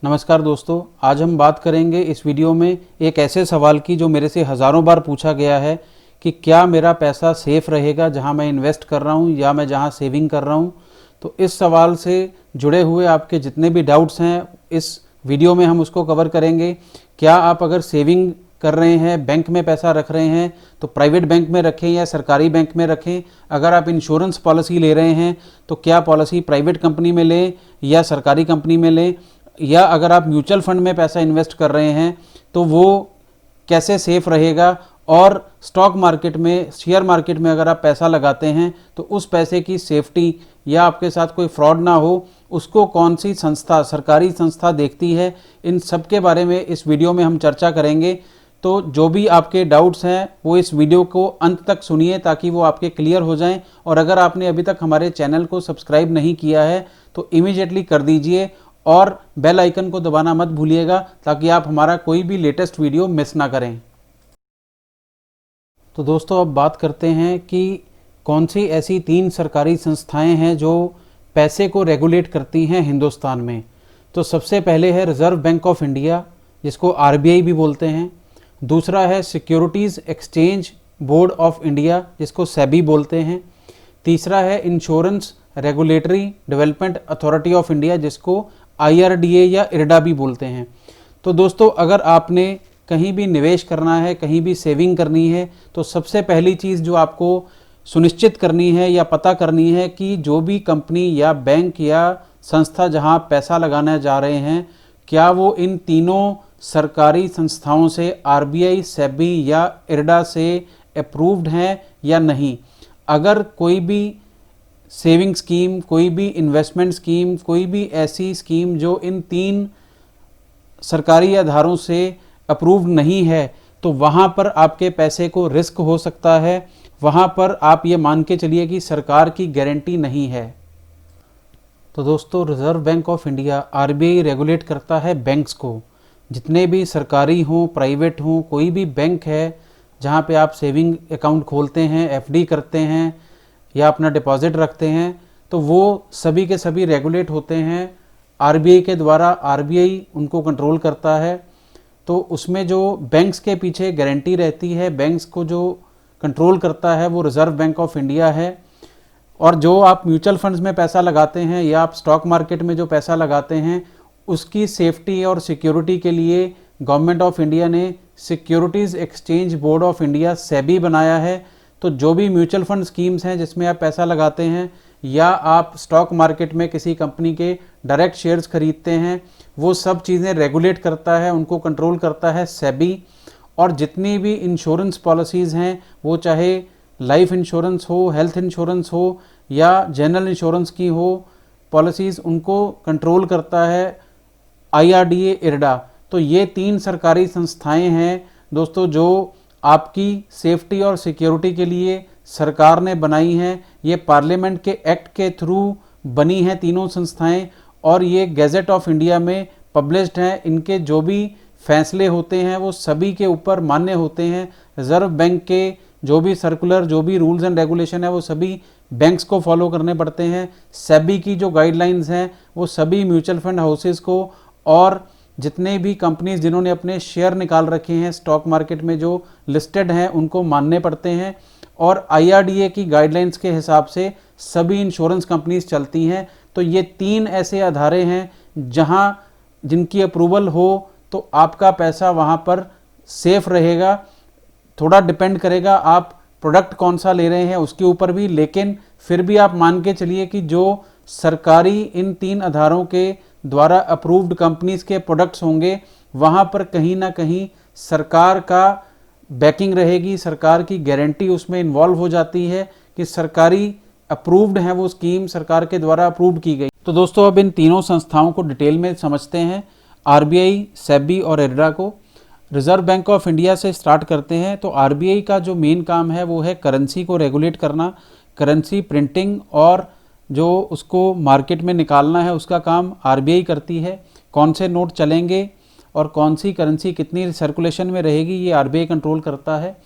नमस्कार दोस्तों, आज हम बात करेंगे इस वीडियो में एक ऐसे सवाल की जो मेरे से हज़ारों बार पूछा गया है कि क्या मेरा पैसा सेफ़ रहेगा जहां मैं इन्वेस्ट कर रहा हूं या मैं जहां सेविंग कर रहा हूं। तो इस सवाल से जुड़े हुए आपके जितने भी डाउट्स हैं इस वीडियो में हम उसको कवर करेंगे। क्या आप अगर सेविंग कर रहे हैं, बैंक में पैसा रख रहे हैं तो प्राइवेट बैंक में रखें या सरकारी बैंक में रखें। अगर आप इंश्योरेंस पॉलिसी ले रहे हैं तो क्या पॉलिसी प्राइवेट कंपनी में लें या सरकारी कंपनी में लें, या अगर आप म्यूचुअल फंड में पैसा इन्वेस्ट कर रहे हैं तो वो कैसे सेफ रहेगा, और स्टॉक मार्केट में, शेयर मार्केट में अगर आप पैसा लगाते हैं तो उस पैसे की सेफ्टी या आपके साथ कोई फ्रॉड ना हो उसको कौन सी संस्था, सरकारी संस्था देखती है। इन सब के बारे में इस वीडियो में हम चर्चा करेंगे। तो जो भी आपके डाउट्स हैं वो इस वीडियो को अंत तक सुनिए ताकि वो आपके क्लियर हो जाएं। और अगर आपने अभी तक हमारे चैनल को सब्सक्राइब नहीं किया है तो इमीडिएटली कर दीजिए और बेल आइकन को दबाना मत भूलिएगा ताकि आप हमारा कोई भी लेटेस्ट वीडियो मिस ना करें। तो दोस्तों, अब बात करते हैं कि कौन सी ऐसी 3 सरकारी संस्थाएं हैं जो पैसे को रेगुलेट करती हैं हिंदुस्तान में। तो सबसे पहले है रिजर्व बैंक ऑफ इंडिया, जिसको आरबीआई भी बोलते हैं। दूसरा है securities exchange board of India, जिसको सेबी बोलते हैं। तीसरा है insurance regulatory development authority of India, जिसको IRDA या IRDA भी बोलते हैं। तो दोस्तों, अगर आपने कहीं भी निवेश करना है, कहीं भी सेविंग करनी है, तो सबसे पहली चीज़ जो आपको सुनिश्चित करनी है या पता करनी है कि जो भी कंपनी या बैंक या संस्था जहां पैसा लगाने जा रहे हैं, क्या वो इन तीनों सरकारी संस्थाओं से RBI, सेबी या IRDA से अप्रूव्ड हैं या नहीं। अगर कोई भी सेविंग स्कीम, कोई भी इन्वेस्टमेंट स्कीम, कोई भी ऐसी स्कीम जो इन 3 सरकारी आधारों से अप्रूव्ड नहीं है तो वहाँ पर आपके पैसे को रिस्क हो सकता है। वहाँ पर आप ये मान के चलिए कि सरकार की गारंटी नहीं है। तो दोस्तों, reserve bank of India RBI regulate करता है बैंक्स को। जितने भी सरकारी हों, प्राइवेट हों, कोई भी बैंक है जहाँ पे आप सेविंग अकाउंट खोलते हैं, FD करते हैं या अपना डिपॉजिट रखते हैं, तो वो सभी के सभी रेगुलेट होते हैं RBI के द्वारा। RBI उनको कंट्रोल करता है। तो उसमें जो बैंक्स के पीछे गारंटी रहती है, बैंक्स को जो कंट्रोल करता है वो रिजर्व बैंक ऑफ इंडिया है। और जो आप म्यूचुअल फंड्स में पैसा लगाते हैं या आप स्टॉक मार्केट में जो पैसा लगाते हैं, उसकी सेफ्टी और सिक्योरिटी के लिए गवर्नमेंट ऑफ इंडिया ने securities exchange board of India SEBI बनाया है। तो जो भी म्यूचुअल फंड स्कीम्स हैं जिसमें आप पैसा लगाते हैं या आप स्टॉक मार्केट में किसी कंपनी के डायरेक्ट शेयर्स खरीदते हैं, वो सब चीज़ें रेगुलेट करता है, उनको कंट्रोल करता है सेबी। और जितनी भी इंश्योरेंस पॉलिसीज़ हैं, वो चाहे लाइफ इंश्योरेंस हो, हेल्थ इंश्योरेंस हो या जनरल इंश्योरेंस की हो पॉलिसीज़, उनको कंट्रोल करता है IRDA, IRDA। तो ये 3 सरकारी संस्थाएं हैं दोस्तों जो आपकी सेफ्टी और सिक्योरिटी के लिए सरकार ने बनाई हैं। ये पार्लियामेंट के एक्ट के थ्रू बनी हैं तीनों संस्थाएं और ये गैजेट ऑफ इंडिया में पब्लिश्ड हैं। इनके जो भी फैसले होते हैं वो सभी के ऊपर मान्य होते हैं। रिजर्व बैंक के जो भी सर्कुलर, जो भी रूल्स एंड रेगुलेशन है वो सभी बैंक्स को फॉलो करने पड़ते हैं। सेबी की जो गाइडलाइंस हैं वो सभी म्यूचुअल फंड हाउसेस को और जितने भी कंपनीज जिन्होंने अपने शेयर निकाल रखे हैं स्टॉक मार्केट में जो लिस्टेड हैं उनको मानने पड़ते हैं। और IRDA की गाइडलाइंस के हिसाब से सभी इंश्योरेंस कंपनीज चलती हैं। तो ये 3 ऐसे अदारे हैं जहां जिनकी अप्रूवल हो तो आपका पैसा वहां पर सेफ रहेगा। थोड़ा डिपेंड करेगा आप प्रोडक्ट कौन सा ले रहे हैं उसके ऊपर भी, लेकिन फिर भी आप मान के चलिए कि जो सरकारी इन 3 आधारों के द्वारा अप्रूव्ड कंपनीज के प्रोडक्ट्स होंगे वहाँ पर कहीं ना कहीं सरकार का बैकिंग रहेगी, सरकार की गारंटी उसमें इन्वॉल्व हो जाती है कि सरकारी अप्रूव्ड है वो स्कीम, सरकार के द्वारा अप्रूव्ड की गई। तो दोस्तों, अब इन तीनों संस्थाओं को डिटेल में समझते हैं, RBI, सेबी और IRDA को। रिजर्व बैंक ऑफ इंडिया से स्टार्ट करते हैं। तो RBI का जो मेन काम है वो है करेंसी को रेगुलेट करना, करेंसी प्रिंटिंग और जो उसको मार्केट में निकालना है उसका काम RBI करती है। कौन से नोट चलेंगे और कौन सी करेंसी कितनी सर्कुलेशन में रहेगी ये RBI कंट्रोल करता है।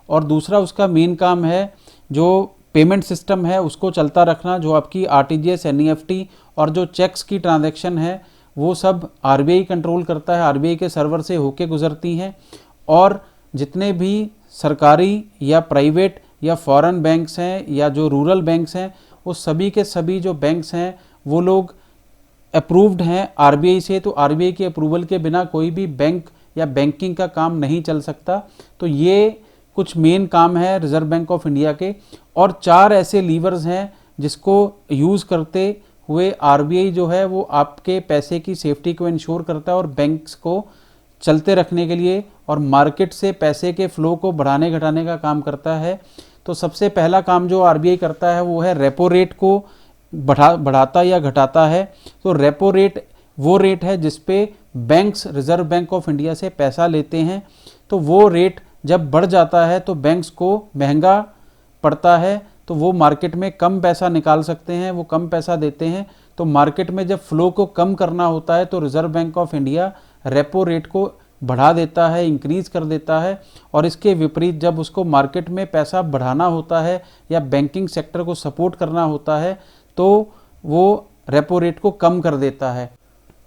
और दूसरा उसका मेन काम है जो पेमेंट सिस्टम है उसको चलता रखना, जो आपकी RTGS, NEFT और जो चेक्स की ट्रांजैक्शन है वो सब आरबीआई कंट्रोल करता है, आरबीआई के सर्वर से होके गुजरती हैं। और जितने भी सरकारी या प्राइवेट या फॉरेन बैंक्स हैं या जो रूरल बैंक्स हैं, वो सभी के सभी जो बैंक्स हैं वो लोग अप्रूव्ड हैं आरबीआई से। तो आरबीआई के अप्रूवल के बिना कोई भी बैंक या बैंकिंग का काम नहीं चल सकता। तो ये कुछ मेन काम है रिजर्व बैंक ऑफ इंडिया के। और 4 ऐसे लीवर्स हैं जिसको यूज़ करते हुए आरबीआई जो है वो आपके पैसे की सेफ्टी को इंश्योर करता है और बैंक्स को चलते रखने के लिए और मार्केट से पैसे के फ्लो को बढ़ाने घटाने का काम करता है। तो सबसे पहला काम जो आरबीआई करता है वो है रेपो रेट को बढ़ाता या घटाता है। तो रेपो रेट वो रेट है जिसपे banks reserve bank of India से पैसा लेते हैं। तो वो रेट जब बढ़ जाता है तो बैंक्स को महंगा पड़ता है, तो वो मार्केट में कम पैसा निकाल सकते हैं, वो कम पैसा देते हैं। तो मार्केट में जब फ्लो को कम करना होता है तो reserve bank of India repo rate को बढ़ा देता है, इंक्रीज कर देता है। और इसके विपरीत जब उसको मार्केट में पैसा बढ़ाना होता है या बैंकिंग सेक्टर को सपोर्ट करना होता है तो वो रेपो रेट को कम कर देता है।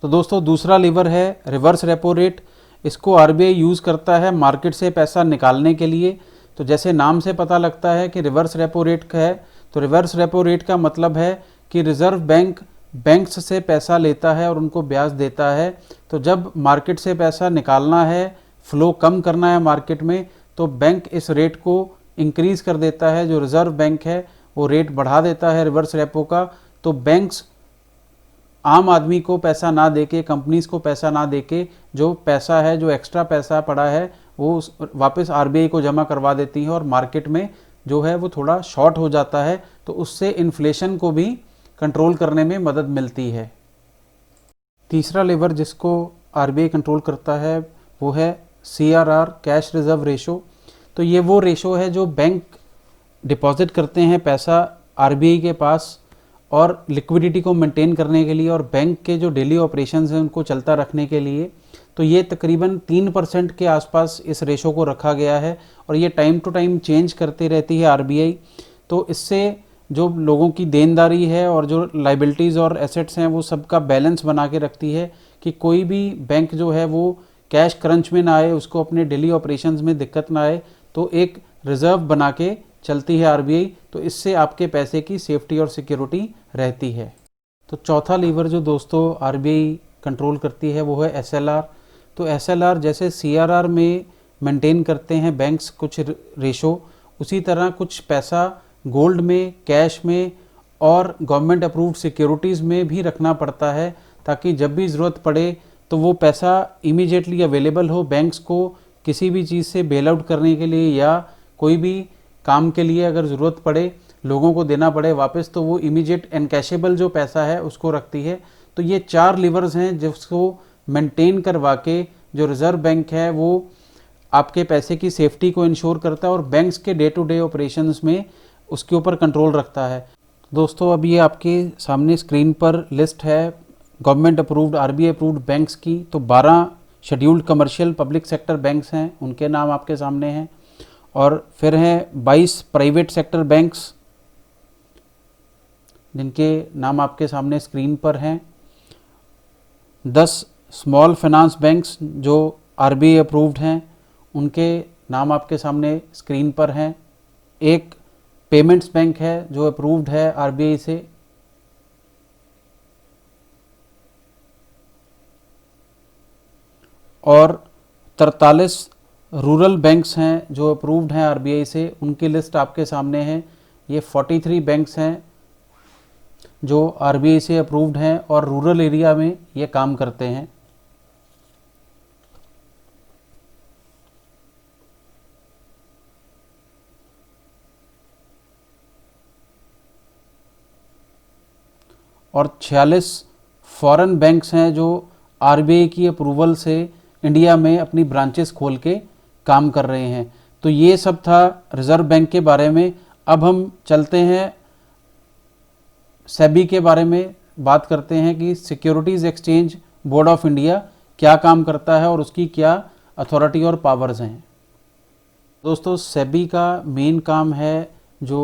तो दोस्तों दूसरा लीवर है रिवर्स रेपो रेट। इसको आरबीआई यूज़ करता है मार्केट से पैसा निकालने के लिए। तो जैसे नाम से पता लगता है कि रिवर्स रेपो रेट है, तो रिवर्स रेपो रेट का मतलब है कि रिजर्व बैंक बैंक्स से पैसा लेता है और उनको ब्याज देता है। तो जब मार्केट से पैसा निकालना है, फ्लो कम करना है मार्केट में, तो बैंक इस रेट को इंक्रीज़ कर देता है। जो रिजर्व बैंक है वो रेट बढ़ा देता है रिवर्स रेपो का। तो बैंक्स आम आदमी को पैसा ना देके, कंपनीज को पैसा ना देके, जो पैसा है, जो एक्स्ट्रा पैसा पड़ा है वो वापस आरबीआई को जमा करवा देती है और मार्केट में जो है वो थोड़ा शॉर्ट हो जाता है। तो उससे इन्फ्लेशन को भी कंट्रोल करने में मदद मिलती है। तीसरा लेवर जिसको आरबीआई कंट्रोल करता है वो है सीआरआर, कैश रिजर्व रेशो। तो ये वो रेशो है जो बैंक डिपॉजिट करते हैं पैसा आरबीआई के पास और लिक्विडिटी को मेंटेन करने के लिए और बैंक के जो डेली ऑपरेशंस हैं उनको चलता रखने के लिए। तो ये तकरीबन 3% के आसपास इस रेशो को रखा गया है और ये टाइम टू टाइम चेंज करती रहती है आरबीआई। तो इससे जो लोगों की देनदारी है और जो लाइबिलिटीज़ और एसेट्स हैं वो सबका बैलेंस बना के रखती है कि कोई भी बैंक जो है वो कैश क्रंच में ना आए, उसको अपने डेली ऑपरेशंस में दिक्कत ना आए। तो एक रिज़र्व बना के चलती है आरबीआई। तो इससे आपके पैसे की सेफ्टी और सिक्योरिटी रहती है। तो चौथा लीवर जो दोस्तों आरबीआई कंट्रोल करती है वो है एसएलआर। तो एसएलआर जैसे सीआरआर में मेंटेन करते हैं बैंक्स कुछ रेशो, उसी तरह कुछ पैसा गोल्ड में, कैश में और गवर्नमेंट अप्रूव्ड सिक्योरिटीज़ में भी रखना पड़ता है ताकि जब भी ज़रूरत पड़े तो वो पैसा इमीडिएटली अवेलेबल हो बैंक्स को किसी भी चीज़ से बेल आउट करने के लिए या कोई भी काम के लिए अगर ज़रूरत पड़े, लोगों को देना पड़े वापस, तो वो इमीडिएट एनकैशेबल जो पैसा है उसको रखती है। तो ये 4 लीवर्स हैं जिसको मेंटेन करवा के जो रिज़र्व बैंक है वो आपके पैसे की सेफ्टी को इंश्योर करता है और बैंक्स के डे टू डे ऑपरेशंस में उसके ऊपर कंट्रोल रखता है। दोस्तों अब ये आपके सामने स्क्रीन पर लिस्ट है government approved, RBI approved banks की। तो 12 scheduled commercial public sector banks हैं, उनके नाम आपके सामने हैं। और फिर हैं 22 प्राइवेट सेक्टर बैंक्स जिनके नाम आपके सामने स्क्रीन पर हैं। 10 स्मॉल फाइनेंस बैंक्स जो आरबीआई अप्रूव्ड हैं, उनके नाम आपके सामने स्क्रीन पर हैं। एक पेमेंट्स बैंक है जो अप्रूव्ड है आरबीआई से। और 43 रूरल बैंक्स हैं जो अप्रूव्ड हैं आरबीआई से, उनकी लिस्ट आपके सामने है। ये 43 बैंक्स हैं जो आरबीआई से अप्रूव्ड हैं और रूरल एरिया में ये काम करते हैं। और 46 फॉरेन बैंक्स हैं जो आरबीआई की अप्रूवल से इंडिया में अपनी ब्रांचेस खोल के काम कर रहे हैं। तो ये सब था रिजर्व बैंक के बारे में। अब हम चलते हैं सेबी के बारे में, बात करते हैं कि securities exchange board of India क्या काम करता है और उसकी क्या अथॉरिटी और पावर्स हैं। दोस्तों सेबी का मेन काम है जो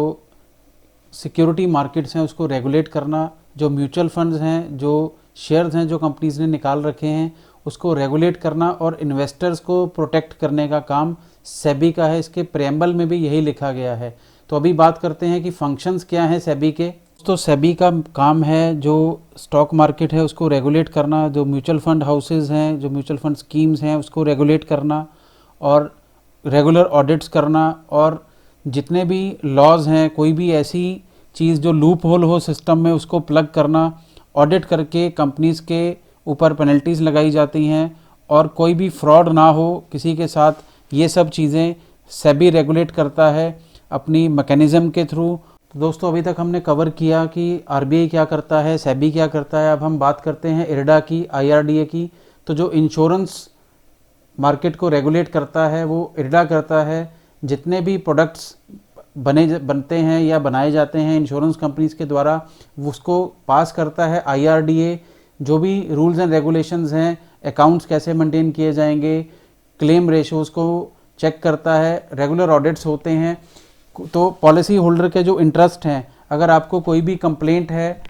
सिक्योरिटी मार्केट्स हैं उसको रेगुलेट करना। जो म्यूचुअल फंड्स हैं, जो शेयर्स हैं जो कंपनीज ने निकाल रखे हैं उसको रेगुलेट करना और इन्वेस्टर्स को प्रोटेक्ट करने का काम सेबी का है। इसके प्रेम्बल में भी यही लिखा गया है। तो अभी बात करते हैं कि फंक्शंस क्या हैं सेबी के। तो सेबी का काम है जो स्टॉक मार्केट है उसको रेगुलेट करना, जो म्यूचुअल फंड हाउसेज हैं, जो म्यूचुअल फंड स्कीम्स हैं उसको रेगुलेट करना और रेगुलर ऑडिट्स करना, और जितने भी लॉज हैं कोई भी ऐसी चीज़ जो लूप होल हो सिस्टम में उसको प्लग करना, ऑडिट करके कंपनीज़ के ऊपर पेनल्टीज़ लगाई जाती हैं और कोई भी फ्रॉड ना हो किसी के साथ, ये सब चीज़ें सेबी रेगुलेट करता है अपनी मैकेनिज़्म के थ्रू। तो दोस्तों अभी तक हमने कवर किया कि आरबीआई क्या करता है, सेबी क्या करता है। अब हम बात करते हैं इरडा की, आईआरडीए की। तो जो इंश्योरेंस मार्केट को रेगुलेट करता है वो इरडा करता है। जितने भी प्रोडक्ट्स बनते हैं या बनाए जाते हैं इंश्योरेंस कंपनीज के द्वारा उसको पास करता है आईआरडीए। जो भी रूल्स एंड रेगुलेशंस हैं, अकाउंट्स कैसे मेंटेन किए जाएंगे, क्लेम रेशोज़ को चेक करता है, रेगुलर ऑडिट्स होते हैं। तो पॉलिसी होल्डर के जो इंटरेस्ट हैं, अगर आपको कोई भी कंप्लेंट है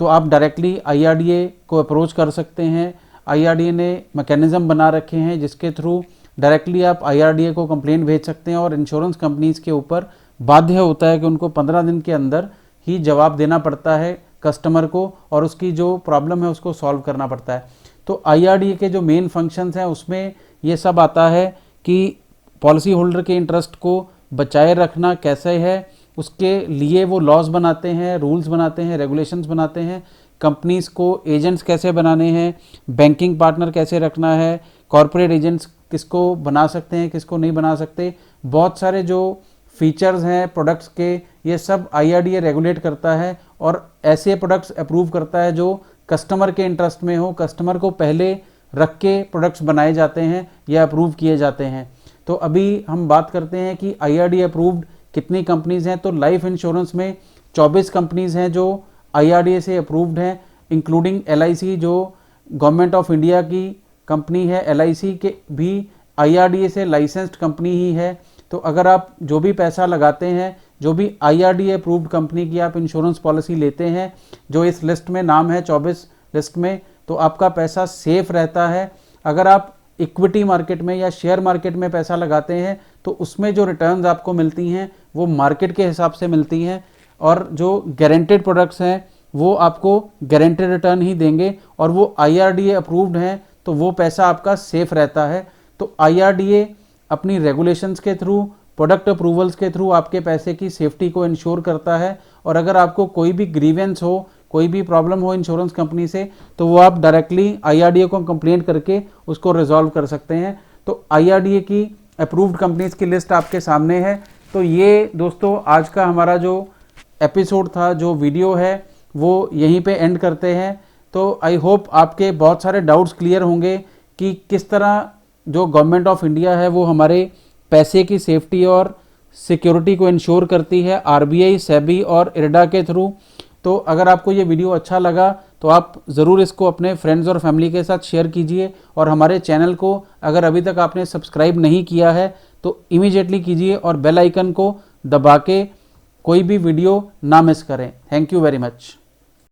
तो आप डायरेक्टली आईआरडीए को अप्रोच कर सकते हैं। आईआरडीए ने मैकेनिज़्म बना रखे हैं जिसके थ्रू डायरेक्टली आप आईआरडीए को कंप्लेंट भेज सकते हैं और इंश्योरेंस कंपनीज़ के ऊपर बाध्य होता है कि उनको 15 दिन के अंदर ही जवाब देना पड़ता है कस्टमर को और उसकी जो प्रॉब्लम है उसको सॉल्व करना पड़ता है। तो आईआरडीए के जो मेन फंक्शंस हैं उसमें ये सब आता है कि पॉलिसी होल्डर के इंटरेस्ट को बचाए रखना कैसे है, उसके लिए वो लॉज बनाते हैं, रूल्स बनाते हैं, रेगुलेशंस बनाते हैं। कंपनीज़ को एजेंट्स कैसे बनाने हैं, बैंकिंग पार्टनर कैसे रखना है, कॉरपोरेट एजेंट्स किसको बना सकते हैं किसको नहीं बना सकते, बहुत सारे जो फीचर्स हैं प्रोडक्ट्स के, ये सब आईआरडीए रेगुलेट करता है और ऐसे प्रोडक्ट्स अप्रूव करता है जो कस्टमर के इंटरेस्ट में हो, कस्टमर को पहले रख के प्रोडक्ट्स बनाए जाते हैं या अप्रूव किए जाते हैं। तो अभी हम बात करते हैं कि आईआरडीए अप्रूव्ड कितनी कंपनीज़ हैं। तो लाइफ इंश्योरेंस में 24 कंपनीज़ हैं जो आईआरडीए से अप्रूव्ड हैं, इंक्लूडिंग एलआईसी जो गवर्नमेंट ऑफ इंडिया की कंपनी है। एलआईसी के भी आईआरडीए से लाइसेंस्ड कंपनी ही है। तो अगर आप जो भी पैसा लगाते हैं, जो भी आईआरडीए अप्रूव्ड कंपनी की आप इंश्योरेंस पॉलिसी लेते हैं, जो इस लिस्ट में नाम है 24 लिस्ट में, तो आपका पैसा सेफ रहता है। अगर आप इक्विटी मार्केट में या शेयर मार्केट में पैसा लगाते हैं तो उसमें जो रिटर्न्स आपको मिलती हैं वो मार्केट के हिसाब से मिलती हैं और जो गारंटेड प्रोडक्ट्स हैं वो आपको गारंटेड रिटर्न ही देंगे और वो आईआरडीए अप्रूव्ड हैं तो वो पैसा आपका सेफ रहता है। तो आईआरडीए अपनी रेगुलेशंस के थ्रू, प्रोडक्ट अप्रूवल्स के थ्रू आपके पैसे की सेफ्टी को इंश्योर करता है। और अगर आपको कोई भी ग्रीवेंस हो, कोई भी प्रॉब्लम हो इंश्योरेंस कंपनी से, तो वो आप डायरेक्टली आईआरडीए को कंप्लेंट करके उसको रिजॉल्व कर सकते हैं। तो आईआरडीए की अप्रूव्ड कंपनीज की लिस्ट आपके सामने है। तो ये दोस्तों आज का हमारा जो एपिसोड था, जो वीडियो है, वो यहीं पे एंड करते हैं। तो आई होप आपके बहुत सारे डाउट्स क्लियर होंगे कि किस तरह जो गवर्नमेंट ऑफ इंडिया है वो हमारे पैसे की सेफ्टी और सिक्योरिटी को इंश्योर करती है आरबीआई, सेबी और इरडा के थ्रू। तो अगर आपको ये वीडियो अच्छा लगा तो आप ज़रूर इसको अपने फ्रेंड्स और फैमिली के साथ शेयर कीजिए और हमारे चैनल को अगर अभी तक आपने सब्सक्राइब नहीं किया है तो इमीडिएटली कीजिए और बेल आइकन को दबा के कोई भी वीडियो ना मिस करें। Thank you very much.